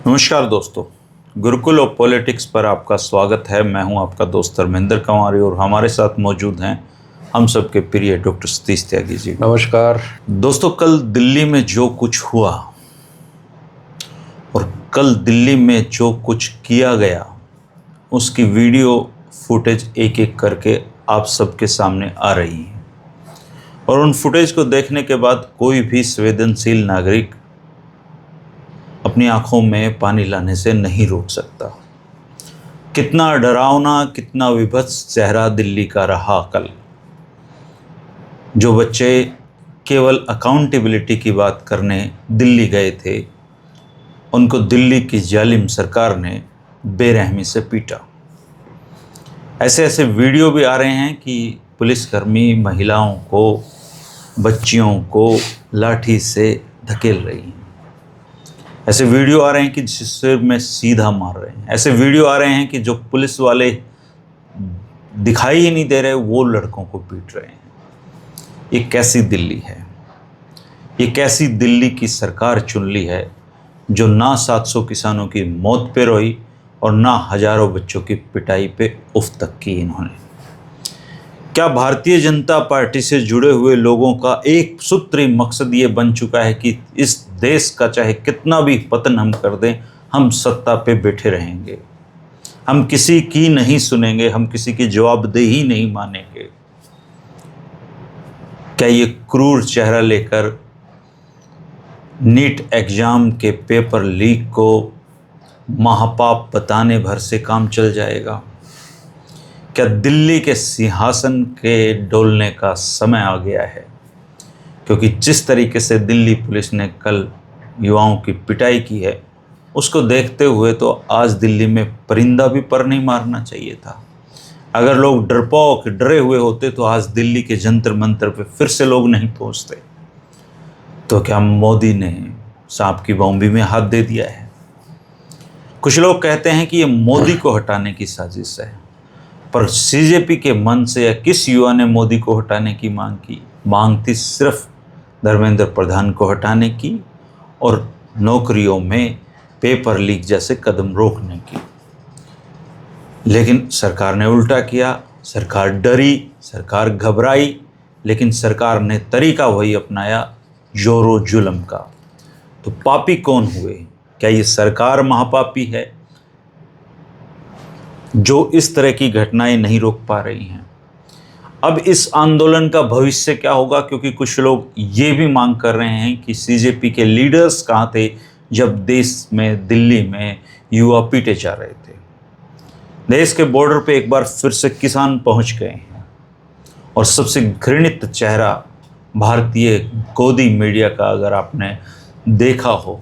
नमस्कार दोस्तों, Gurukul of politics पर आपका स्वागत है। मैं हूं आपका दोस्त धर्मेंद्र कुमारी और हमारे साथ मौजूद हैं हम सबके प्रिय डॉक्टर सतीश त्यागी जी। नमस्कार दोस्तों, कल दिल्ली में जो कुछ हुआ और कल दिल्ली में जो कुछ किया गया उसकी वीडियो फुटेज एक एक करके आप सबके सामने आ रही है और उन फुटेज को देखने के बाद कोई भी संवेदनशील नागरिक अपनी आंखों में पानी लाने से नहीं रोक सकता। कितना डरावना, कितना विभत्स चेहरा दिल्ली का रहा कल। जो बच्चे केवल अकाउंटेबिलिटी की बात करने दिल्ली गए थे, उनको दिल्ली की जालिम सरकार ने बेरहमी से पीटा। ऐसे ऐसे वीडियो भी आ रहे हैं कि पुलिसकर्मी महिलाओं को, बच्चियों को लाठी से धकेल रही हैं। ऐसे वीडियो आ रहे हैं कि जिससे में सीधा मार रहे हैं। ऐसे वीडियो आ रहे हैं कि जो पुलिस वाले दिखाई ही नहीं दे रहे, वो लड़कों को पीट रहे हैं। ये कैसी दिल्ली है? ये कैसी दिल्ली की सरकार चुन ली है जो ना 700 किसानों की मौत पे रोई और ना हजारों बच्चों की पिटाई पे उफ तक की इन्होंने। क्या भारतीय जनता पार्टी से जुड़े हुए लोगों का एक सूत्री मकसद ये बन चुका है कि इस देश का चाहे कितना भी पतन हम कर दें, हम सत्ता पे बैठे रहेंगे, हम किसी की नहीं सुनेंगे, हम किसी की जवाबदेही नहीं मानेंगे? क्या ये क्रूर चेहरा लेकर नीट एग्जाम के पेपर लीक को महापाप बताने भर से काम चल जाएगा? क्या दिल्ली के सिंहासन के डोलने का समय आ गया है? क्योंकि जिस तरीके से दिल्ली पुलिस ने कल युवाओं की पिटाई की है, उसको देखते हुए तो आज दिल्ली में परिंदा भी पर नहीं मारना चाहिए था। अगर लोग डरपोक डरे हुए होते तो आज दिल्ली के जंतर मंतर पे फिर से लोग नहीं पहुंचते। तो क्या मोदी ने सांप की बौंबी में हाथ दे दिया है? कुछ लोग कहते हैं कि ये मोदी को हटाने की साजिश है, पर सीजेपी के मन से या किस युवा ने मोदी को हटाने की मांग थी सिर्फ धर्मेंद्र प्रधान को हटाने की और नौकरियों में पेपर लीक जैसे कदम रोकने की। लेकिन सरकार ने उल्टा किया। सरकार डरी, सरकार घबराई, लेकिन सरकार ने तरीका वही अपनाया, जोरो जुल्म का। तो पापी कौन हुए? क्या ये सरकार महापापी है जो इस तरह की घटनाएं नहीं रोक पा रही हैं? अब इस आंदोलन का भविष्य क्या होगा? क्योंकि कुछ लोग ये भी मांग कर रहे हैं कि सीजेपी के लीडर्स कहाँ थे जब देश में, दिल्ली में युवा पीटे जा रहे थे। देश के बॉर्डर पे एक बार फिर से किसान पहुंच गए हैं और सबसे घृणित चेहरा भारतीय गोदी मीडिया का अगर आपने देखा हो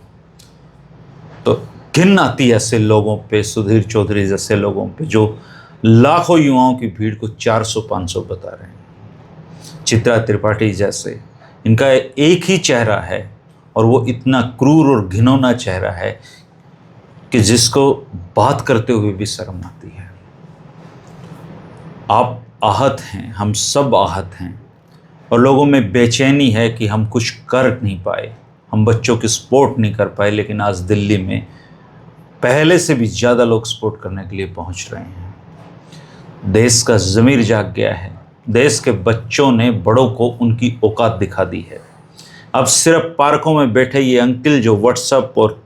तो घिन आती है ऐसे लोगों पे, सुधीर चौधरी जैसे लोगों पे जो लाखों युवाओं की भीड़ को 400-500 बता रहे हैं। चित्रा त्रिपाठी जैसे, इनका एक ही चेहरा है और वो इतना क्रूर और घिनौना चेहरा है कि जिसको बात करते हुए भी शर्म आती है। आप आहत हैं, हम सब आहत हैं और लोगों में बेचैनी है कि हम कुछ कर नहीं पाए, हम बच्चों की सपोर्ट नहीं कर पाए। लेकिन आज दिल्ली में पहले से भी ज़्यादा लोग सपोर्ट करने के लिए पहुंच रहे हैं। देश का ज़मीर जाग गया है। देश के बच्चों ने बड़ों को उनकी औकात दिखा दी है। अब सिर्फ पार्कों में बैठे ये अंकल जो व्हाट्सएप और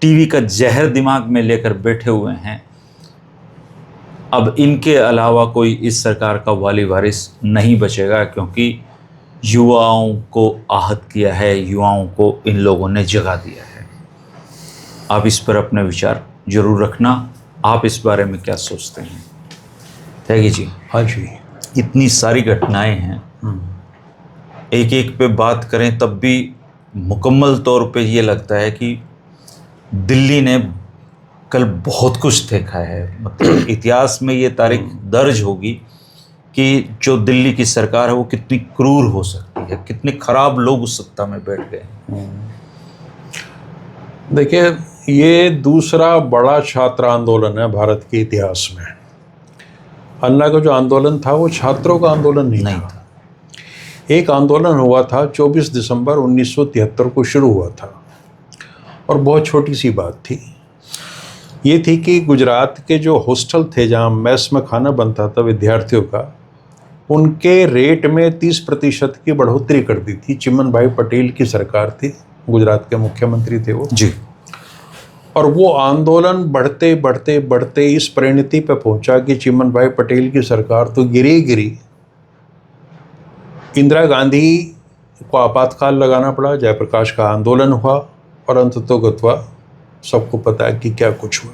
टीवी का जहर दिमाग में लेकर बैठे हुए हैं, अब इनके अलावा कोई इस सरकार का वाली वारिस नहीं बचेगा, क्योंकि युवाओं को आहत किया है, युवाओं को इन लोगों ने जगा दिया है। आप इस पर अपने विचार जरूर रखना। आप इस बारे में क्या सोचते हैं त्यागी जी? हाँ जी, इतनी सारी घटनाएं हैं, एक एक पे बात करें तब भी मुकम्मल तौर पे ये लगता है कि दिल्ली ने कल बहुत कुछ देखा है। मतलब इतिहास में ये तारीख दर्ज होगी कि जो दिल्ली की सरकार है वो कितनी क्रूर हो सकती है, कितने खराब लोग उस सत्ता में बैठ गए। देखिए, ये दूसरा बड़ा छात्र आंदोलन है भारत के इतिहास में। अन्ना का जो आंदोलन था वो छात्रों का आंदोलन नहीं था। एक आंदोलन हुआ था 24 दिसंबर 1973 को शुरू हुआ था और बहुत छोटी सी बात थी। ये थी कि गुजरात के जो हॉस्टल थे जहाँ मेस में खाना बनता था विद्यार्थियों का, उनके रेट में 30% की बढ़ोतरी कर दी थी। चिमन भाई पटेल की सरकार थी, गुजरात के मुख्यमंत्री थे वो जी। और वो आंदोलन बढ़ते बढ़ते बढ़ते इस परिणति पे पहुंचा कि चिमन भाई पटेल की सरकार तो गिरी। इंदिरा गांधी को आपातकाल लगाना पड़ा, जयप्रकाश का आंदोलन हुआ और अंततोगत्वा सबको पता है कि क्या कुछ हुआ।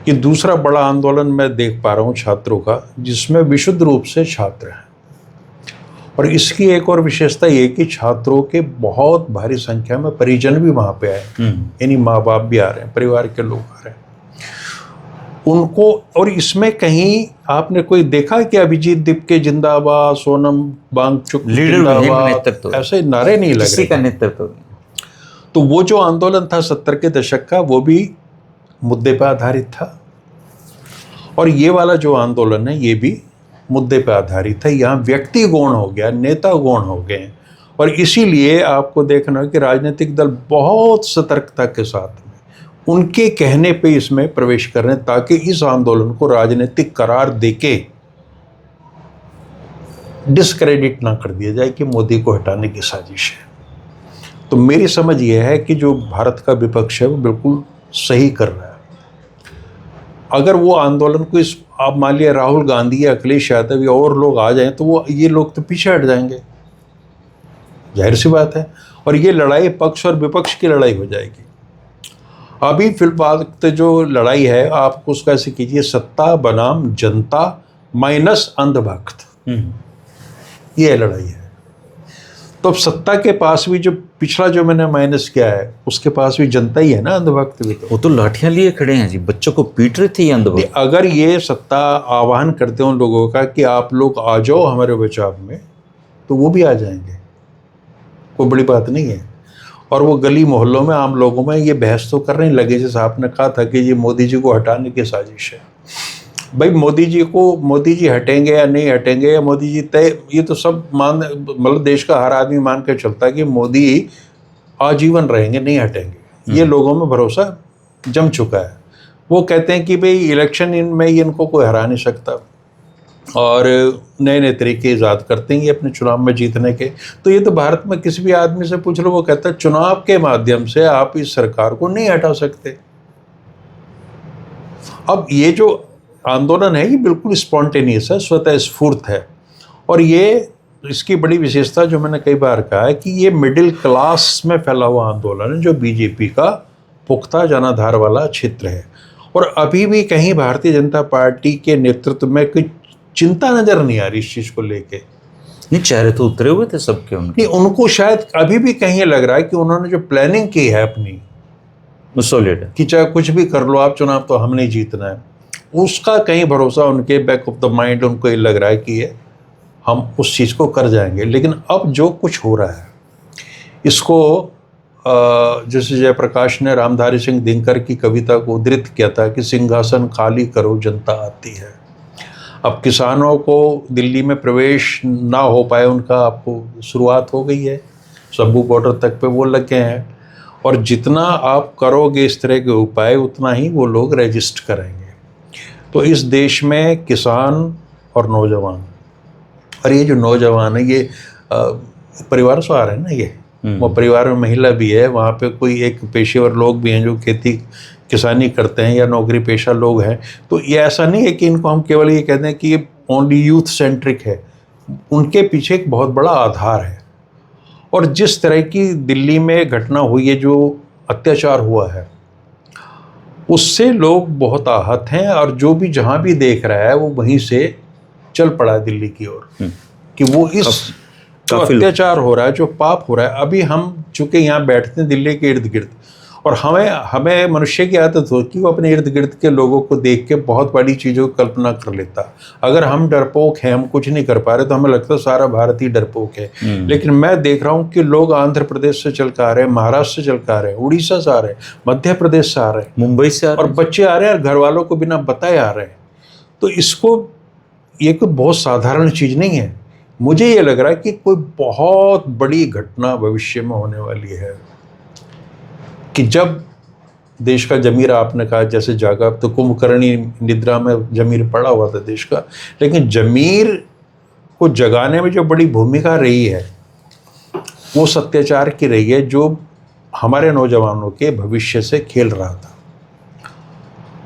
ये दूसरा बड़ा आंदोलन मैं देख पा रहा हूँ छात्रों का, जिसमें विशुद्ध रूप से छात्र हैं। और इसकी एक और विशेषता ये कि छात्रों के बहुत भारी संख्या में परिजन भी वहाँ पे आए, यानी माँ बाप भी आ रहे हैं, परिवार के लोग आ रहे हैं उनको। और इसमें कहीं आपने कोई देखा कि अभिजीत दीपके जिंदाबाद, सोनम वांगचुक जिंदाबाद, ऐसे नारे नहीं लग रहे, किसी का नेतृत्व। तो वो जो आंदोलन था 70 के दशक का, वो भी मुद्दे पर आधारित था और ये वाला जो आंदोलन है ये भी मुद्दे पर आधारित है। यहाँ व्यक्ति गौण हो गया, नेता गौण हो गए और इसीलिए आपको देखना है कि राजनीतिक दल बहुत सतर्कता के साथ में उनके कहने पे इसमें प्रवेश कर रहे हैं ताकि इस आंदोलन को राजनीतिक करार देके डिस्क्रेडिट ना कर दिया जाए कि मोदी को हटाने की साजिश है। तो मेरी समझ ये है कि जो भारत का विपक्ष है वो बिल्कुल सही कर रहा है। अगर वो आंदोलन को इस, आप मान लिया राहुल गांधी या अखिलेश यादव या और लोग आ जाएं तो वो ये लोग तो पीछे हट जाएंगे, जाहिर सी बात है। और ये लड़ाई पक्ष और विपक्ष की लड़ाई हो जाएगी। अभी फिलहाल जो लड़ाई है आप उसका ऐसे कीजिए, सत्ता बनाम जनता माइनस अंधभक्त, ये लड़ाई है। तो अब सत्ता के पास भी जो पिछला जो मैंने माइनस किया है उसके पास भी जनता ही है ना, अंधभक्त भी। तो वो तो लाठियां लिए खड़े हैं जी, बच्चों को पीट रहे थे ये अंधभक्त। अगर ये सत्ता आह्वान करते हैं उन लोगों का कि आप लोग आ जाओ हमारे बचाव में, तो वो भी आ जाएंगे, कोई बड़ी बात नहीं है। और वो गली मोहल्लों में आम लोगों में ये बहस तो करने लगे, जैसे आपने कहा था कि ये मोदी जी को हटाने की साजिश है। भाई मोदी जी हटेंगे या नहीं हटेंगे, या मोदी जी तय, ये तो सब मतलब देश का हर आदमी मान के चलता है कि मोदी आजीवन रहेंगे, नहीं हटेंगे। ये लोगों में भरोसा जम चुका है। वो कहते हैं कि भाई इलेक्शन में इनको कोई हरा नहीं सकता और नए नए तरीके ईजाद करते हैं ये अपने चुनाव में जीतने के। तो ये तो भारत में किसी भी आदमी से पूछ लो, वो कहता है चुनाव के माध्यम से आप इस सरकार को नहीं हटा सकते। अब ये जो आंदोलन है ये बिल्कुल स्पॉन्टेनियस है, स्वतः स्फूर्त है। और ये इसकी बड़ी विशेषता जो मैंने कई बार कहा है कि ये मिडिल क्लास में फैला हुआ आंदोलन है, जो बीजेपी का पुख्ता जनाधार वाला क्षेत्र है। और अभी भी कहीं भारतीय जनता पार्टी के नेतृत्व में कोई चिंता नजर नहीं आ रही इस चीज़ को लेके। नहीं, चेहरे तो उतरे हुए थे सबके उनके। नहीं, उनको शायद अभी भी कहीं लग रहा है कि उन्होंने जो प्लानिंग की है अपनी, सॉलिड, कि चाहे कुछ भी कर लो आप, चुनाव तो हमने ही जीतना है, उसका कहीं भरोसा उनके बैक ऑफ द माइंड उनको ये लग रहा है कि ये हम उस चीज़ को कर जाएंगे। लेकिन अब जो कुछ हो रहा है इसको जैसे जयप्रकाश ने रामधारी सिंह दिनकर की कविता को उद्धृत किया था कि सिंहासन खाली करो जनता आती है। अब किसानों को दिल्ली में प्रवेश ना हो पाए उनका, आपको शुरुआत हो गई है, शंभू बॉर्डर तक पे वो लगे हैं। और जितना आप करोगे इस तरह के उपाय उतना ही वो लोग रजिस्ट करेंगे। तो इस देश में किसान और नौजवान, और ये जो नौजवान है ये परिवार से आ रहे हैं ना, ये वो परिवार में महिला भी है, वहाँ पे कोई एक पेशेवर लोग भी हैं जो खेती किसानी करते हैं या नौकरी पेशा लोग हैं। तो ये ऐसा नहीं है कि इनको हम केवल ये कहते हैं कि ये ओनली यूथ सेंट्रिक है, उनके पीछे एक बहुत बड़ा आधार है। और जिस तरह की दिल्ली में घटना हुई है, जो अत्याचार हुआ है, उससे लोग बहुत आहत हैं। और जो भी जहाँ भी देख रहा है वो वहीं से चल पड़ा है दिल्ली की ओर कि वो इस जो अत्याचार हो रहा है, जो पाप हो रहा है। अभी हम चूँकि यहाँ बैठते हैं दिल्ली के इर्द गिर्द, और हमें मनुष्य की आदत हो कि वो अपने इर्द गिर्द के लोगों को देख के बहुत बड़ी चीज़ों की कल्पना कर लेता। अगर हम डरपोक हैं, हम कुछ नहीं कर पा रहे, तो हमें लगता है सारा भारत ही डरपोक है। लेकिन मैं देख रहा हूँ कि लोग आंध्र प्रदेश से चल कर आ रहे हैं, महाराष्ट्र से चल कर आ रहे हैं, उड़ीसा से आ रहे हैं, मध्य प्रदेश से आ रहे हैं, मुंबई से आ रहे हैं, और बच्चे आ रहे हैं, घर वालों को बिना बताए आ रहे हैं। तो इसको ये कोई बहुत साधारण चीज़ नहीं है। मुझे ये लग रहा है कि कोई बहुत बड़ी घटना भविष्य में होने वाली है कि जब देश का जमीर आपने कहा जैसे जागा, अब तो कुंभकर्णी निद्रा में जमीर पड़ा हुआ था देश का, लेकिन जमीर को जगाने में जो बड़ी भूमिका रही है वो सत्याचार की रही है, जो हमारे नौजवानों के भविष्य से खेल रहा था।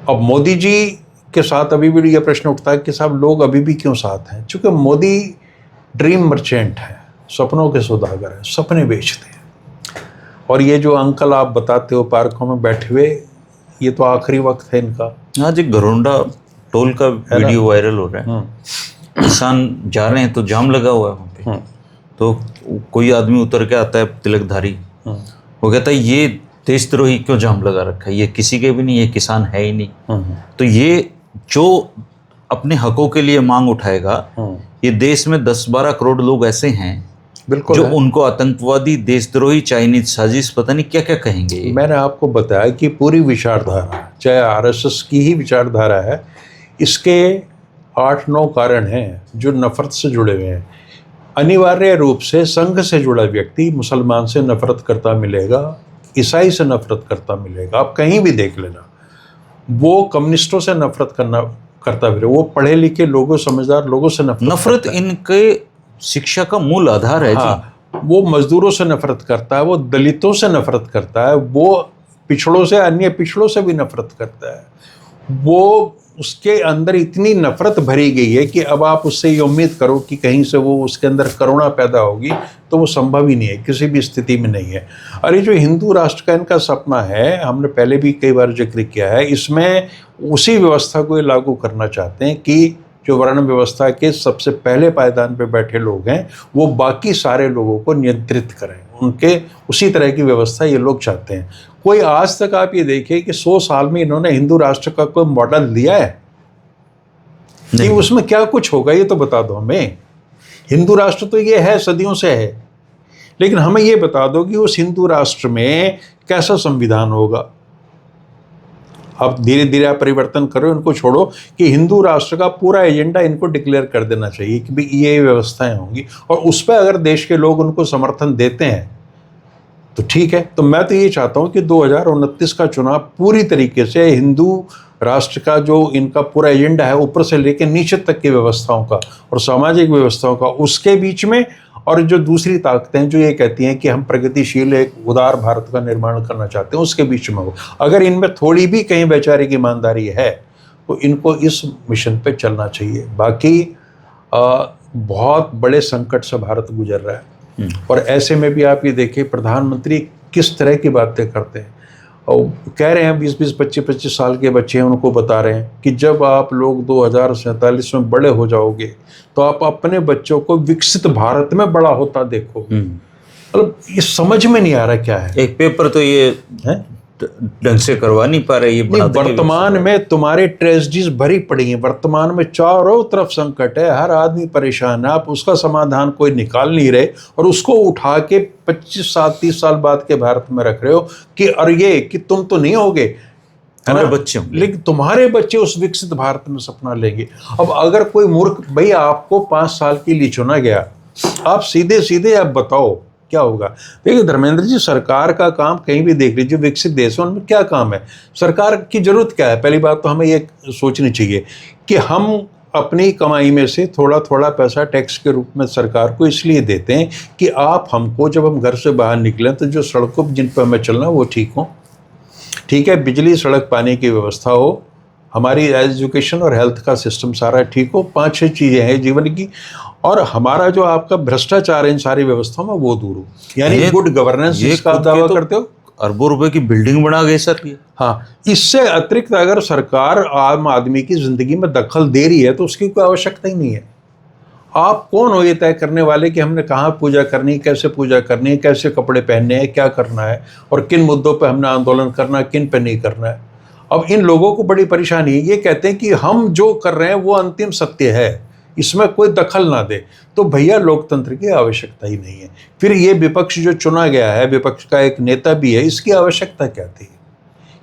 अब मोदी जी के साथ अभी भी ये प्रश्न उठता है कि साहब लोग अभी भी क्यों साथ हैं, क्योंकि मोदी ड्रीम मर्चेंट है, सपनों के सौदागर है, सपने बेचते हैं। और ये जो अंकल आप बताते हो पार्कों में बैठे हुए, ये तो आखिरी वक्त है इनका। हाँ जी, घरोंडा टोल का वीडियो वायरल हो रहा है। किसान जा रहे हैं तो जाम लगा हुआ है वहाँ पे, तो कोई आदमी उतर के आता है तिलकधारी, वो कहता है ये देशद्रोही क्यों जाम लगा रखा है, ये किसी के भी नहीं, ये किसान है ही नहीं। तो ये जो अपने हकों के लिए मांग उठाएगा, ये देश में 10-12 करोड़ लोग ऐसे हैं बिल्कुल जो उनको आतंकवादी, देशद्रोही, चाइनीज साजिश, पता नहीं क्या क्या कहेंगे। मैंने आपको बताया कि पूरी विचारधारा, चाहे आरएसएस की ही विचारधारा है, इसके 8-9 कारण हैं जो नफरत से जुड़े हुए हैं। अनिवार्य रूप से संघ से जुड़ा व्यक्ति मुसलमान से नफरत करता मिलेगा, ईसाई से नफरत करता मिलेगा, आप कहीं भी देख लेना। वो कम्युनिस्टों से नफरत करता मिलेगा, वो पढ़े लिखे लोगों, समझदार लोगों से नफरत इनके शिक्षा का मूल आधार है। हाँ, वो मजदूरों से नफरत करता है, वो दलितों से नफरत करता है, वो पिछड़ों से, अन्य पिछड़ों से भी नफरत करता है। वो उसके अंदर इतनी नफरत भरी गई है कि अब आप उससे ये उम्मीद करो कि कहीं से वो उसके अंदर करुणा पैदा होगी, तो वो संभव ही नहीं है, किसी भी स्थिति में नहीं है। और ये जो हिंदू राष्ट्र का इनका सपना है, हमने पहले भी कई बार जिक्र किया है, इसमें उसी व्यवस्था को ये लागू करना चाहते हैं कि जो वर्ण व्यवस्था के सबसे पहले पायदान पे बैठे लोग हैं वो बाकी सारे लोगों को नियंत्रित करें, उनके उसी तरह की व्यवस्था ये लोग चाहते हैं। कोई आज तक आप ये देखिए कि 100 साल में इन्होंने हिंदू राष्ट्र का कोई मॉडल दिया है कि उसमें क्या कुछ होगा, ये तो बता दो हमें। हिंदू राष्ट्र तो ये है, सदियों से है, लेकिन हमें ये बता दो कि उस हिंदू राष्ट्र में कैसा संविधान होगा। अब धीरे धीरे आप परिवर्तन करो, इनको छोड़ो कि हिंदू राष्ट्र का पूरा एजेंडा इनको डिक्लेयर कर देना चाहिए कि भाई ये व्यवस्थाएं होंगी, और उस पर अगर देश के लोग उनको समर्थन देते हैं तो ठीक है। तो मैं तो ये चाहता हूँ कि 2029 का चुनाव पूरी तरीके से हिंदू राष्ट्र का जो इनका पूरा एजेंडा है, ऊपर से लेकर नीचे तक की व्यवस्थाओं का और सामाजिक व्यवस्थाओं का, उसके बीच में, और जो दूसरी ताकतें जो ये कहती हैं कि हम प्रगतिशील एक उदार भारत का निर्माण करना चाहते हैं, उसके बीच में हो। अगर इनमें थोड़ी भी कहीं वैचारिक ईमानदारी है तो इनको इस मिशन पे चलना चाहिए। बाकी बहुत बड़े संकट से भारत गुजर रहा है, और ऐसे में भी आप ये देखिए प्रधानमंत्री किस तरह की बातें करते हैं, और कह रहे हैं 20-20, 25-25 साल के बच्चे हैं, उनको बता रहे हैं कि जब आप लोग 2047 में बड़े हो जाओगे तो आप अपने बच्चों को विकसित भारत में बड़ा होता देखो। मतलब ये समझ में नहीं आ रहा क्या है। एक पेपर तो ये है ढंग से करवा नहीं पा रहे। ये वर्तमान में तुम्हारे ट्रेजेडीज भरी पड़ी हैं, वर्तमान में चारों तरफ संकट है, हर आदमी परेशान है, आप उसका समाधान कोई निकाल नहीं रहे, और उसको उठा के 25 साल 30 साल बाद के भारत में रख रहे हो कि और ये कि तुम तो नहीं होगे, हमारे बच्चे, लेकिन तुम्हारे बच्चे उस विकसित भारत में सपना लेंगे। अब अगर कोई मूर्ख, भाई आपको 5 साल के लिए चुना गया, आप सीधे सीधे आप बताओ क्या होगा। देखिए धर्मेंद्र जी, सरकार का काम कहीं भी देख लीजिए, विकसित देश है उनमें क्या काम है, सरकार की जरूरत क्या है। पहली बात तो हमें ये सोचनी चाहिए कि हम अपनी कमाई में से थोड़ा थोड़ा पैसा टैक्स के रूप में सरकार को इसलिए देते हैं कि आप हमको, जब हम घर से बाहर निकलें तो जो सड़कों जिन पर हमें चलना वो ठीक हो, ठीक है, बिजली, सड़क, पानी की व्यवस्था हो, हमारी एजुकेशन और हेल्थ का सिस्टम सारा ठीक हो, 5-6 चीज़ें हैं जीवन की, और हमारा जो आपका भ्रष्टाचार है इन सारी व्यवस्थाओं में वो दूर हो, यानी गुड गवर्नेंस जिसका आप दावा करते हो। अरबों रुपए की बिल्डिंग बना गए सर ये। हाँ, इससे अतिरिक्त अगर सरकार आम आदमी की जिंदगी में दखल दे रही है तो उसकी कोई आवश्यकता ही नहीं है। आप कौन हो ये तय करने वाले कि हमने कहाँ पूजा करनी, कैसे पूजा करनी है, कैसे कपड़े पहनने हैं, क्या करना है, और किन मुद्दों पे हमने आंदोलन करना है, किन पे नहीं करना है। अब इन लोगों को बड़ी परेशानी है, ये कहते हैं कि हम जो कर रहे हैं वो अंतिम सत्य है, इसमें कोई दखल ना दे। तो भैया लोकतंत्र की आवश्यकता ही नहीं है। फिर ये विपक्ष जो चुना गया है, विपक्ष का एक नेता भी है, इसकी आवश्यकता क्या थी,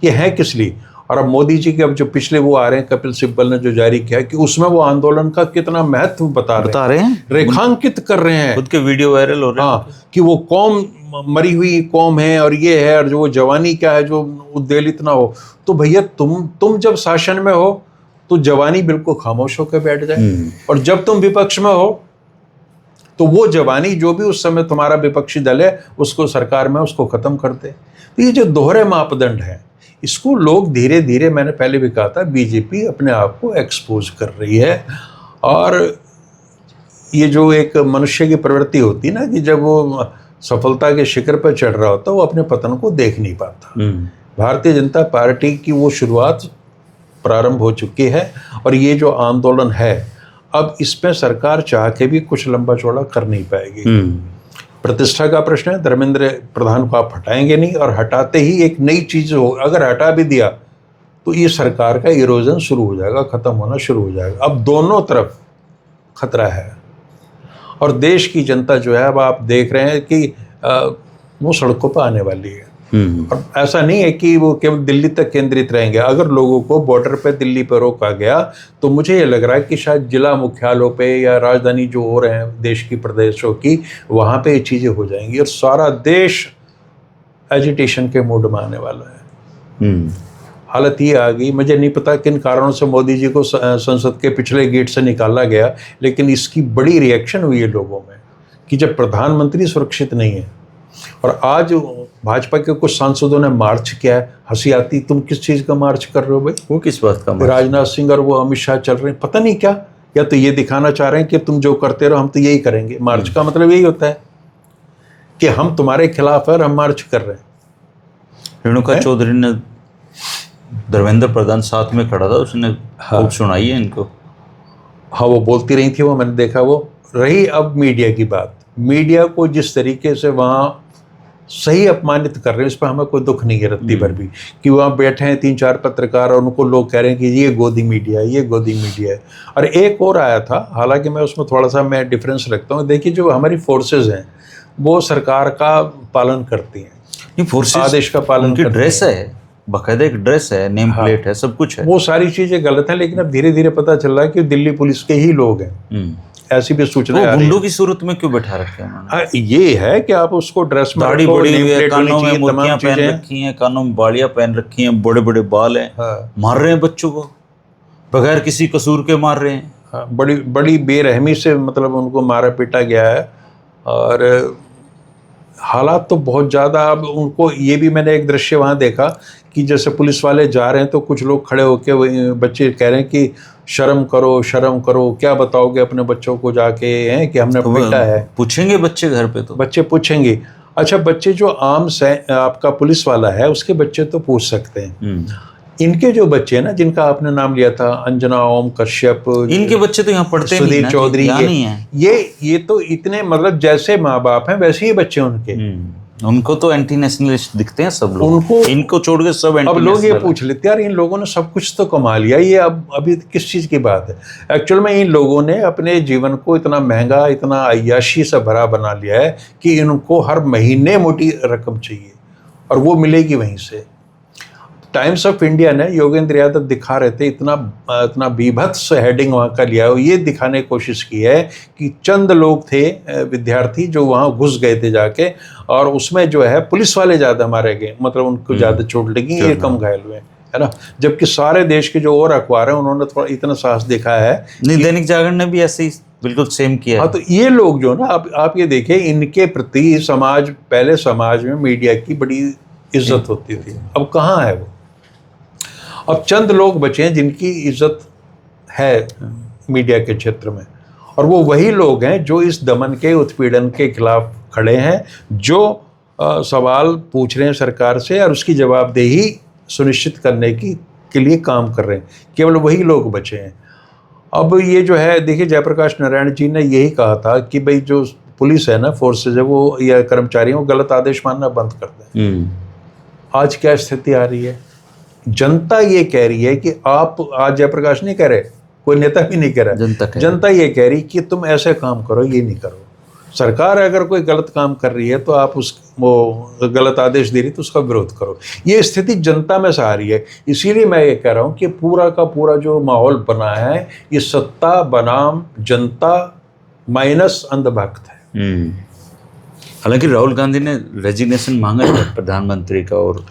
ये है किस लिए। और अब मोदी जी के अब जो पिछले वो आ रहे हैं, कपिल सिब्बल ने जो जारी किया कि उसमें वो आंदोलन का कितना महत्व बता रहे हैं, रेखांकित कर रहे हैं, खुद के वीडियो वायरल हो रहे हैं। हाँ, कि वो कौम मरी हुई कौम है और ये है, और जो वो जवानी क्या है जो उद्वेलित ना हो। तो भैया तुम जब शासन में हो तो जवानी बिल्कुल खामोश होकर बैठ जाए, और जब तुम विपक्ष में हो तो वो जवानी जो भी उस समय तुम्हारा विपक्षी दल है उसको सरकार में उसको खत्म कर दे। तो ये जो दोहरे मापदंड है, इसको लोग धीरे धीरे, मैंने पहले भी कहा था, बीजेपी अपने आप को एक्सपोज कर रही है। और ये जो एक मनुष्य की प्रवृत्ति होती ना कि जब वो सफलता के शिखर पर चढ़ रहा होता वो अपने पतन को देख नहीं पाता। भारतीय जनता पार्टी की वो शुरुआत प्रारंभ हो चुकी है, और ये जो आंदोलन है अब इसमें सरकार चाह के भी कुछ लंबा चौड़ा कर नहीं पाएगी। प्रतिष्ठा का प्रश्न है, धर्मेंद्र प्रधान को आप हटाएंगे नहीं, और हटाते ही एक नई चीज हो, अगर हटा भी दिया तो ये सरकार का इरोजन शुरू हो जाएगा, खत्म होना शुरू हो जाएगा। अब दोनों तरफ खतरा है, और देश की जनता जो है अब आप देख रहे हैं कि वो सड़कों पर आने वाली है। और ऐसा नहीं है कि वो केवल दिल्ली तक केंद्रित रहेंगे। अगर लोगों को बॉर्डर पे दिल्ली पर रोका गया तो मुझे ये लग रहा है कि शायद जिला मुख्यालयों पे या राजधानी जो हो रहे हैं देश की प्रदेशों की, वहाँ पे ये चीज़ें हो जाएंगी, और सारा देश एजिटेशन के मूड में आने वाला है। हालत ये आ गई, मुझे नहीं पता किन कारणों से मोदी जी को संसद के पिछले गेट से निकाला गया, लेकिन इसकी बड़ी रिएक्शन हुई है लोगों में कि जब प्रधानमंत्री सुरक्षित नहीं है। और आज भाजपा के कुछ सांसदों ने मार्च किया है, हंसी आती, तुम किस चीज़ का मार्च कर रहे हो भाई? वो किस बात का मार्च? राजनाथ सिंह और वो अमित शाह चल रहे हैं, पता नहीं क्या, या तो ये दिखाना चाह रहे हैं कि तुम जो करते रहो हम तो यही करेंगे। मार्च का मतलब यही होता है कि हम तुम्हारे खिलाफ है और हम मार्च कर रहे हैं। रेणुका चौधरी ने, धर्मेंद्र प्रधान साथ में खड़ा था, उसने खूब सुनाई है इनको। हाँ, वो बोलती रही थी, वो मैंने देखा। वो रही अब मीडिया की बात, मीडिया को जिस तरीके से वहाँ सही अपमानित कर रहे हैं, इस पर हमें कोई दुख नहीं है रत्ती भर भी, कि वहाँ बैठे हैं 3-4 पत्रकार और उनको लोग कह रहे हैं कि ये गोदी मीडिया है, ये गोदी मीडिया है। और एक और आया था, हालांकि मैं उसमें थोड़ा सा मैं डिफरेंस रखता हूँ। देखिए, जो हमारी फोर्सेज हैं वो सरकार का पालन करती हैं, फोर्सेज आदेश का पालन करती हैं। ड्रेस है, बाकायदा एक ड्रेस है, नेम प्लेट है, सब कुछ है। वो सारी चीज़ें गलत हैं, लेकिन अब धीरे धीरे पता चल रहा है कि दिल्ली पुलिस के ही लोग हैं। ऐसी भी सूचना है। गुंडों की सूरत में क्यों बैठा रखे हैं उन्होंने? ये है कि आप उसको ड्रेस में दाढ़ी बड़ी हुई है, कानों में मोतियां पहन रखी हैं, कानों में बालियां पहन रखी हैं, बड़े बड़े बाल हैं। मार रहे हैं बच्चों को, बगैर किसी कसूर के मार रहे हैं। बड़ी बड़ी बेरहमी से मतलब उनको मारा पीटा गया है। और हालात तो बहुत ज़्यादा, अब उनको ये भी मैंने एक दृश्य वहाँ देखा कि जैसे पुलिस वाले जा रहे हैं तो कुछ लोग खड़े होकर बच्चे कह रहे हैं कि शर्म करो, क्या बताओगे अपने बच्चों को जाके, हैं कि हमने पीटा है। पूछेंगे बच्चे घर पे, तो बच्चे पूछेंगे। अच्छा, बच्चे जो आम आपका पुलिस वाला है उसके बच्चे तो पूछ सकते हैं, इनके जो बच्चे हैं ना, जिनका आपने नाम लिया था, अंजना, ओम कश्यप, इनके बच्चे तो यहाँ पढ़ते नहीं, सुधीर चौधरी, ये तो इतने मतलब जैसे माँ बाप हैं वैसे ही बच्चे उनके। उनको तो एंटी नेशनलिस्ट दिखते हैं सब लोग, इनको छोड़ के सब एंटी। अब लोग ये पूछ लेते हैं, यार इन लोगों ने सब कुछ तो कमा लिया, ये अब अभी किस चीज़ की बात है? एक्चुअल में इन लोगों ने अपने जीवन को इतना महंगा, इतना अय्याशी से भरा बना लिया है कि इनको हर महीने मोटी रकम चाहिए, और वो मिलेगी वहीं से। टाइम्स ऑफ इंडिया ने योगेंद्र यादव दिखा रहे थे, इतना बीभत्स हेडिंग वहाँ का लिया है, ये दिखाने की कोशिश की है कि चंद लोग थे विद्यार्थी जो वहाँ घुस गए थे जाके, और उसमें जो है पुलिस वाले ज़्यादा मारे गए, मतलब उनको ज़्यादा चोट लगी, ये कम घायल हुए, है ना। जबकि सारे देश के जो और अखबार हैं उन्होंने थोड़ा इतना साहस दिखा है। नहीं, दैनिक जागरण ने भी ऐसे ही बिल्कुल सेम किया। हाँ, तो ये लोग जो ना, आप ये देखिए, इनके प्रति समाज, पहले समाज में मीडिया की बड़ी इज्जत होती थी, अब कहाँ है वो? अब चंद लोग बचे हैं जिनकी इज्जत है मीडिया के क्षेत्र में, और वो वही लोग हैं जो इस दमन के, उत्पीड़न के खिलाफ खड़े हैं, जो सवाल पूछ रहे हैं सरकार से और उसकी जवाबदेही सुनिश्चित करने के लिए काम कर रहे हैं। केवल वही लोग बचे हैं। अब ये जो है, देखिए, जयप्रकाश नारायण जी ने यही कहा था कि भाई जो पुलिस है ना, फोर्सेज है, वो या कर्मचारी वो गलत आदेश मानना बंद कर दें। आज क्या स्थिति आ रही है? जनता ये कह रही है कि आप, आज जयप्रकाश नहीं कह रहे, कोई नेता भी नहीं कह रहा, जनता ये कह रही कि तुम ऐसे काम करो, ये नहीं करो। सरकार अगर कोई गलत काम कर रही है तो आप वो गलत आदेश दे रही है तो उसका विरोध करो। ये स्थिति जनता में से आ रही है। इसीलिए मैं ये कह रहा हूँ कि पूरा का पूरा जो माहौल बना है ये सत्ता बनाम जनता माइनस अंधभक्त है। हालांकि राहुल गांधी ने रेजिग्नेशन मांगा है प्रधानमंत्री का और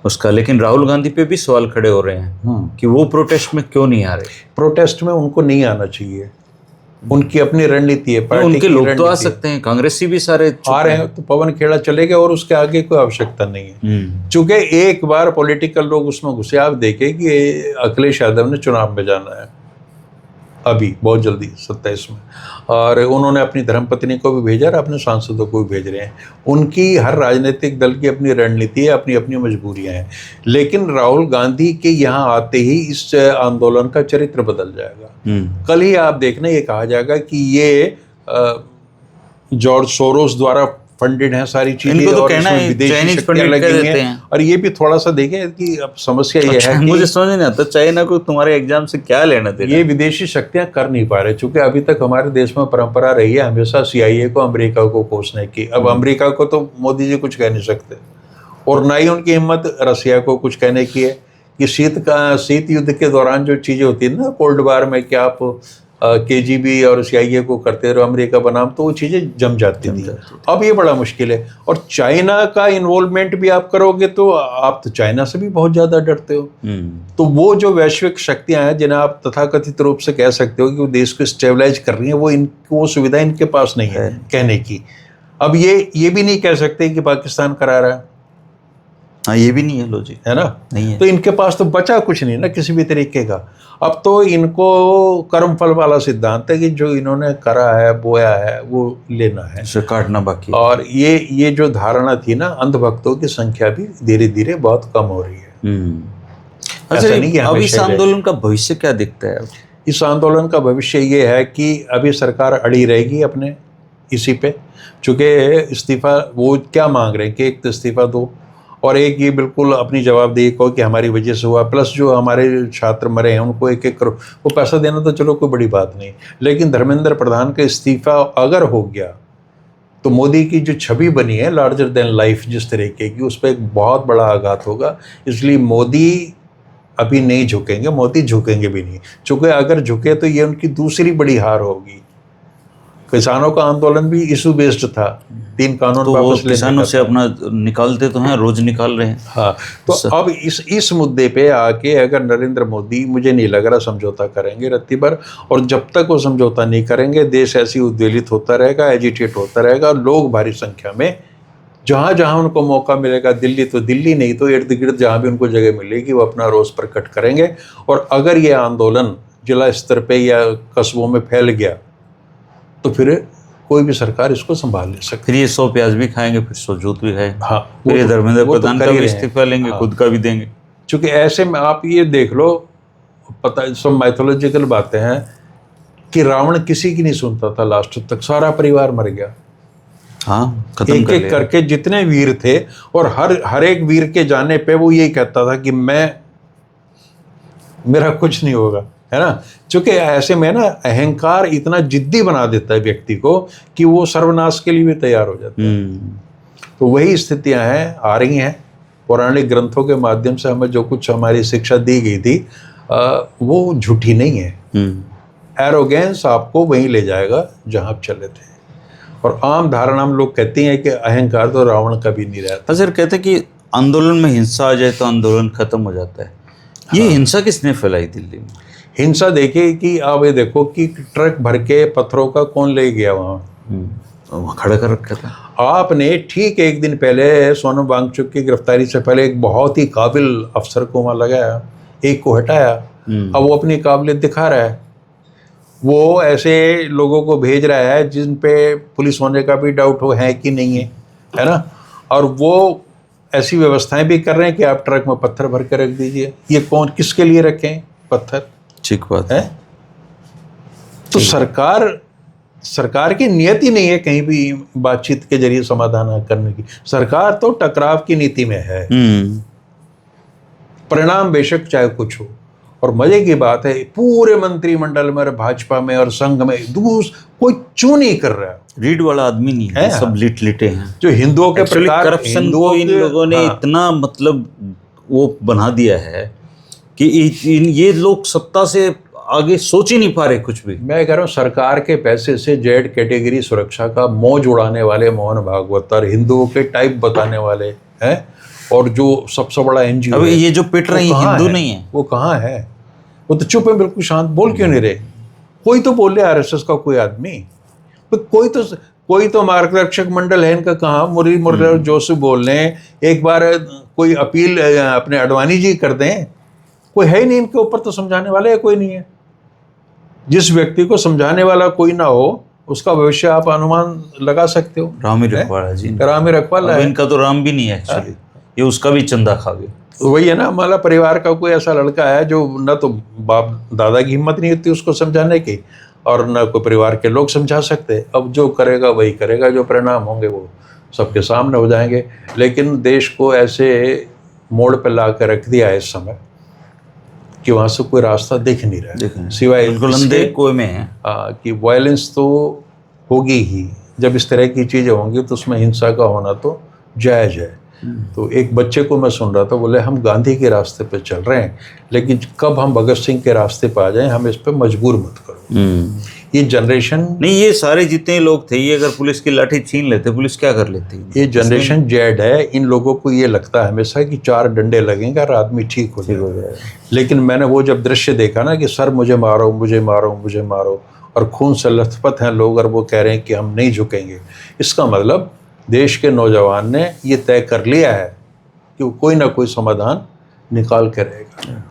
उसका, लेकिन राहुल गांधी पे भी सवाल खड़े हो रहे हैं कि वो प्रोटेस्ट में क्यों नहीं आ रहे। प्रोटेस्ट में उनको नहीं आना चाहिए, उनकी अपनी रणनीति है, पार्टी उनके की लोग तो आ रणनीति है। सकते हैं, कांग्रेसी भी सारे आ रहे हैं तो पवन खेड़ा चले गए और उसके आगे कोई आवश्यकता नहीं है। चूंकि एक बार पॉलिटिकल लोग उसमें घुसे, आप देखें कि अखिलेश यादव ने चुनाव में जाना है अभी बहुत जल्दी 27 में, और उन्होंने अपनी धर्मपत्नी को भी भेजा और अपने सांसदों को भी भेज रहे हैं। उनकी हर राजनीतिक दल की अपनी रणनीति है, अपनी अपनी मजबूरियां हैं। लेकिन राहुल गांधी के यहाँ आते ही इस आंदोलन का चरित्र बदल जाएगा। कल ही आप देखना ये कहा जाएगा कि ये जॉर्ज सोरोस द्वारा फंडेड है सारी चीजें, इनको तो और कहना इसमें है विदेशी चाइनीज शक्तियां फंडेड लगी कर हुई देते हैं। हैं। और ये भी थोड़ा सा देखें कि अब समस्या ये है कि मुझे समझ नहीं आता चाइना को तुम्हारे एग्जाम से क्या लेना देना। ये विदेशी शक्तियां कर नहीं पा रहे, चूंकि अभी तक हमारे देश में परंपरा रही है हमेशा CIA को अमेरिका को कोसने की। अब अमेरिका को तो मोदी जी कुछ कह नहीं सकते, और ना ही उनकी हिम्मत रसिया को कुछ कहने की है कि शीत युद्ध के दौरान जो चीजें होती है ना कोल्ड वार में, कि आप KGB और CIA को करते रहो अमेरिका बनाम, तो वो चीजें जम जाती थी। अब ये बड़ा मुश्किल है। और चाइना का इन्वॉल्वमेंट भी आप करोगे तो आप तो चाइना से भी बहुत ज्यादा डरते हो। तो वो जो वैश्विक शक्तियां हैं जिन्हें आप तथाकथित रूप से कह सकते हो कि वो देश को स्टेबलाइज कर रही हैं, वो सुविधा इनके पास नहीं है कहने की। अब ये भी नहीं कह सकते कि पाकिस्तान करा रहा है। हाँ, ये भी नहीं है लॉजिक, है ना, नहीं है। तो इनके पास तो बचा कुछ नहीं ना किसी भी तरीके का। अब तो इनको कर्मफल वाला सिद्धांत है कि जो इन्होंने करा है बोया है वो लेना है, उसे काटना बाकी। और ये जो धारणा थी ना, अंधभक्तों की संख्या भी धीरे धीरे बहुत कम हो रही है। अच्छा, अब इस आंदोलन का भविष्य क्या दिखता है? इस आंदोलन का भविष्य ये है कि अभी सरकार अड़ी रहेगी अपने इसी पे, चूंकि इस्तीफा वो क्या मांग रहे हैं कि एक तो इस्तीफा दो, और एक ये बिल्कुल अपनी जवाबदेही को कि हमारी वजह से हुआ, प्लस जो हमारे छात्र मरे हैं उनको 1-1 करोड़ वो पैसा देना तो चलो कोई बड़ी बात नहीं। लेकिन धर्मेंद्र प्रधान का इस्तीफा अगर हो गया तो मोदी की जो छवि बनी है लार्जर देन लाइफ जिस तरीके की, उस पर एक बहुत बड़ा आघात होगा। इसलिए मोदी अभी नहीं झुकेंगे, मोदी झुकेंगे भी नहीं, चूँकि अगर झुके तो ये उनकी दूसरी बड़ी हार होगी। किसानों का आंदोलन भी इशू बेस्ड था, 3 कानून तो वापस लेने किसानों से अपना निकालते तो हैं, रोज निकाल रहे हैं। हाँ, तो अब इस मुद्दे पे आके अगर नरेंद्र मोदी, मुझे नहीं लग रहा समझौता करेंगे रत्ती भर, और जब तक वो समझौता नहीं करेंगे देश ऐसी उद्वेलित होता रहेगा, एजिटेट होता रहेगा। लोग भारी संख्या में जहाँ जहाँ उनको मौका मिलेगा, दिल्ली तो दिल्ली नहीं तो इर्द गिर्द जहाँ भी उनको जगह मिलेगी वो अपना रोष प्रकट करेंगे। और अगर ये आंदोलन जिला स्तर पे या कस्बों में फैल गया तो फिर कोई भी सरकार इसको संभाल ले सकती। फिर ये 100 प्याज भी खाएंगे, फिर 100 जूत भी खाएंगे। हाँ, फिर ये धर्मेंद्र वो तो प्रधान कर का ही भी रहे हैं। इस्तीफा लेंगे, खुद का भी देंगे। क्योंकि ऐसे में आप ये देख लो, पता सब माइथोलॉजिकल बातें हैं कि रावण किसी की नहीं सुनता था, लास्ट तक सारा परिवार मर गया। हाँ, खत्म एक कर एक करके जितने वीर थे, और हर एक वीर के जाने पे वो यही कहता था कि मेरा कुछ नहीं होगा, है ना। क्योंकि ऐसे में ना अहंकार इतना जिद्दी बना देता है व्यक्ति को कि वो सर्वनाश के लिए भी तैयार हो जाता है। तो वही स्थितियां हैं, आ रही हैं। पौराणिक ग्रंथों के माध्यम से हमें जो कुछ हमारी शिक्षा दी गई थी वो झूठी नहीं है। एरोगेंस आपको वहीं ले जाएगा जहां आप चले थे। और आम धारणा हम लोग कहते हैं कि अहंकार तो रावण कभी नहीं रहता। सर, कहते हैं कि आंदोलन में हिंसा आ जाए तो आंदोलन खत्म हो जाता है। ये हिंसा किसने फैलाई दिल्ली में? हिंसा देखिए कि आप ये देखो कि ट्रक भर के पत्थरों का कौन ले गया वहाँ, खड़ा कर रखा था। आपने ठीक एक दिन पहले सोनम वांगचुक की गिरफ्तारी से पहले एक बहुत ही काबिल अफसर को वहाँ लगाया, एक को हटाया। अब वो अपनी काबिलियत दिखा रहा है, वो ऐसे लोगों को भेज रहा है जिन पे पुलिस होने का भी डाउट हो है कि नहीं है ना। और वो ऐसी व्यवस्थाएं भी कर रहे हैं कि आप ट्रक में पत्थर भर के रख दीजिए। ये कौन किसके लिए रखें पत्थर? ठीक बात है। तो सरकार की नियति नहीं है कहीं भी बातचीत के जरिए समाधान करने की। सरकार तो टकराव की नीति में है, परिणाम बेशक चाहे कुछ हो। और मजे की बात है पूरे मंत्रिमंडल में और भाजपा में और संघ में कोई चू नहीं कर रहा है। रीड वाला आदमी नहीं है, सब लिटे हैं। जो हिंदुओं के एक्चुअली प्रकार करप्शन को इन लोगों ने इतना मतलब वो बना दिया है कि ये लोग सत्ता से आगे सोच ही नहीं पा रहे कुछ भी। मैं कह रहा हूँ सरकार के पैसे से जेड कैटेगरी सुरक्षा का मौज उड़ाने वाले मोहन भागवत और हिंदुओं के टाइप बताने वाले हैं, और जो सबसे बड़ा एनजीओ अभी ये जो पिट रहे हैं हिंदू नहीं है, वो कहाँ है? वो तो चुप है, बिल्कुल शांत, बोल क्यों नहीं रहे? कोई तो बोले आरएसएस का कोई आदमी, तो कोई तो मार्गदर्शक मंडल है इनका, कहाँ मुरली मुरली जोशी बोल रहे हैं। एक बार कोई अपील अपने अडवाणी जी कर दें, कोई है ही नहीं इनके ऊपर, तो समझाने वाला है कोई नहीं है। जिस व्यक्ति को समझाने वाला कोई ना हो उसका भविष्य आप अनुमान लगा सकते हो। रामी रखवाड़ा जी, रामी रखवाड़ा है, इनका तो राम भी नहीं है एक्चुअली, ये उसका भी चंदा खा गया। वही है ना, हमारा परिवार का कोई ऐसा लड़का है जो न तो बाप दादा की हिम्मत नहीं होती उसको समझाने की, और न कोई परिवार के लोग समझा सकते। अब जो करेगा वही करेगा, जो परिणाम होंगे वो सबके सामने हो जाएंगे। लेकिन देश को ऐसे मोड़ पर ला कर रख दिया है इस समय कि वहाँ से कोई रास्ता दिख नहीं रहा है, सिवाय अंधे कुएं में है कि वायलेंस तो होगी ही। जब इस तरह की चीज़ें होंगी तो उसमें हिंसा का होना तो जायज़ है। तो एक बच्चे को मैं सुन रहा था, बोले हम गांधी के रास्ते पे चल रहे हैं, लेकिन कब हम भगत सिंह के रास्ते पे आ जाएं, हम इस पे मजबूर मत करो। ये जनरेशन नहीं, ये सारे जितने लोग थे, ये अगर पुलिस की लाठी छीन लेते, पुलिस क्या कर लेती? ये जनरेशन जेड है। इन लोगों को ये लगता है हमेशा कि 4 डंडे लगेंगे और आदमी ठीक हो जाएगा। लेकिन मैंने वो जब दृश्य देखा ना कि सर मुझे मारो, मुझे मारो, मुझे मारो, और खून से लथपथ हैं लोग, और वो कह रहे हैं कि हम नहीं झुकेंगे, इसका मतलब देश के नौजवान ने ये तय कर लिया है कि वो कोई ना कोई समाधान निकाल के रहेगा।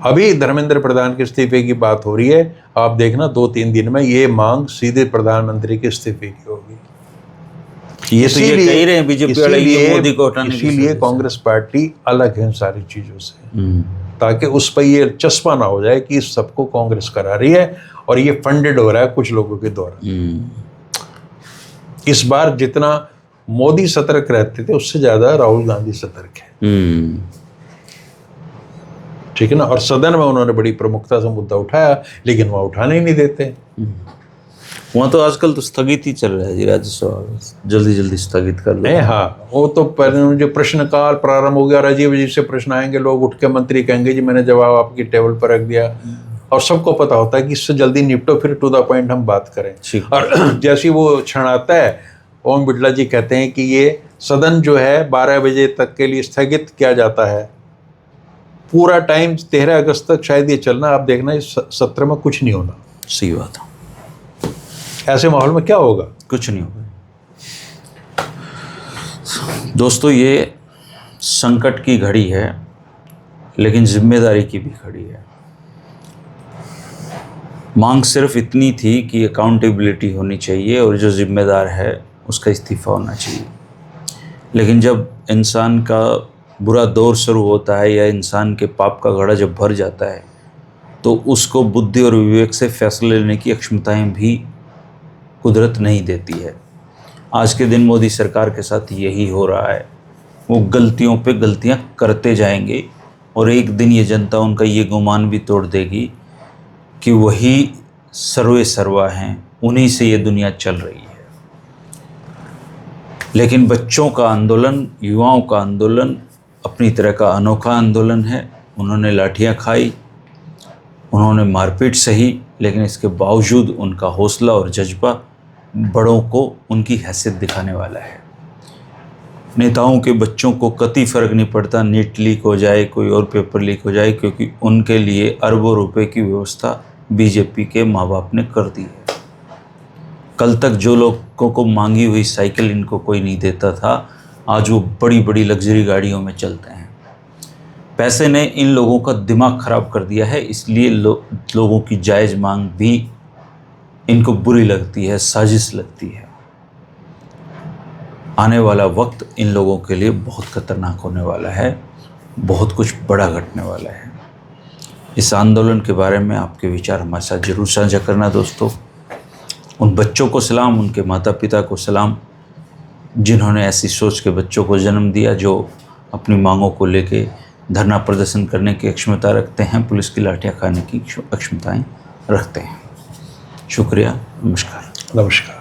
अभी धर्मेंद्र प्रधान के इस्तीफे की बात हो रही है, आप देखना 2-3 दिन में ये मांग सीधे प्रधानमंत्री के इस्तीफे की होगी। ये तो ये कह रहे हैं बीजेपी वाले मोदी को हटाने, इसीलिए कांग्रेस पार्टी अलग है इन सारी चीजों से, ताकि उस पर ये चस्पा ना हो जाए कि इस सबको कांग्रेस करा रही है और ये फंडेड हो रहा है कुछ लोगों के द्वारा। इस बार जितना मोदी सतर्क रहते थे उससे ज्यादा राहुल गांधी सतर्क है, ठीक है ना। और सदन में उन्होंने बड़ी प्रमुखता से मुद्दा उठाया, लेकिन वहाँ उठाने ही नहीं देते। वहाँ तो आजकल तो स्थगित ही चल रहा है जी, राज्यसभा जल्दी जल्दी स्थगित कर लो। हाँ, वो तो पहले जो प्रश्नकाल प्रारंभ हो गया, अजीब अजीब से प्रश्न आएंगे, लोग उठ के मंत्री कहेंगे जी मैंने जवाब आपकी टेबल पर रख दिया, और सबको पता होता है कि इससे जल्दी निपटो, फिर टू द पॉइंट हम बात करें। और जैसे वो क्षण आता है, ओम बिरला जी कहते हैं कि ये सदन जो है 12 बजे तक के लिए स्थगित किया जाता है। पूरा टाइम 13 अगस्त तक शायद ये चलना, आप देखना इस सत्र में कुछ नहीं होना। सही बात है। ऐसे माहौल में क्या होगा? कुछ नहीं होगा। दोस्तों, ये संकट की घड़ी है, लेकिन जिम्मेदारी की भी घड़ी है। मांग सिर्फ इतनी थी कि अकाउंटेबिलिटी होनी चाहिए और जो जिम्मेदार है उसका इस्तीफा होना चाहिए। लेकिन जब इंसान का बुरा दौर शुरू होता है या इंसान के पाप का घड़ा जब भर जाता है, तो उसको बुद्धि और विवेक से फैसले लेने की क्षमताएं भी कुदरत नहीं देती है। आज के दिन मोदी सरकार के साथ यही हो रहा है। वो गलतियों पे गलतियां करते जाएंगे और एक दिन ये जनता उनका ये गुमान भी तोड़ देगी कि वही सर्वे सर्वा हैं, उन्हीं से ये दुनिया चल रही है। लेकिन बच्चों का आंदोलन, युवाओं का आंदोलन अपनी तरह का अनोखा आंदोलन है। उन्होंने लाठियां खाई, उन्होंने मारपीट सही, लेकिन इसके बावजूद उनका हौसला और जज्बा बड़ों को उनकी हैसियत दिखाने वाला है। नेताओं के बच्चों को कतई फ़र्क नहीं पड़ता नीट लीक हो जाए, कोई और पेपर लीक हो जाए, क्योंकि उनके लिए अरबों रुपए की व्यवस्था बीजेपी के माँ बाप ने कर दी है। कल तक जो लोगों को मांगी हुई साइकिल इनको कोई नहीं देता था, आज वो बड़ी बड़ी लग्जरी गाड़ियों में चलते हैं। पैसे ने इन लोगों का दिमाग ख़राब कर दिया है, इसलिए लोगों की जायज़ मांग भी इनको बुरी लगती है, साजिश लगती है। आने वाला वक्त इन लोगों के लिए बहुत खतरनाक होने वाला है, बहुत कुछ बड़ा घटने वाला है। इस आंदोलन के बारे में आपके विचार हमारे साथ जरूर साझा करना दोस्तों। उन बच्चों को सलाम, उनके माता पिता को सलाम, जिन्होंने ऐसी सोच के बच्चों को जन्म दिया, जो अपनी मांगों को लेके धरना प्रदर्शन करने की अक्षमता रखते हैं, पुलिस की लाठियाँ खाने की अक्षमताएँ रखते हैं। शुक्रिया, नमस्कार। नमस्कार।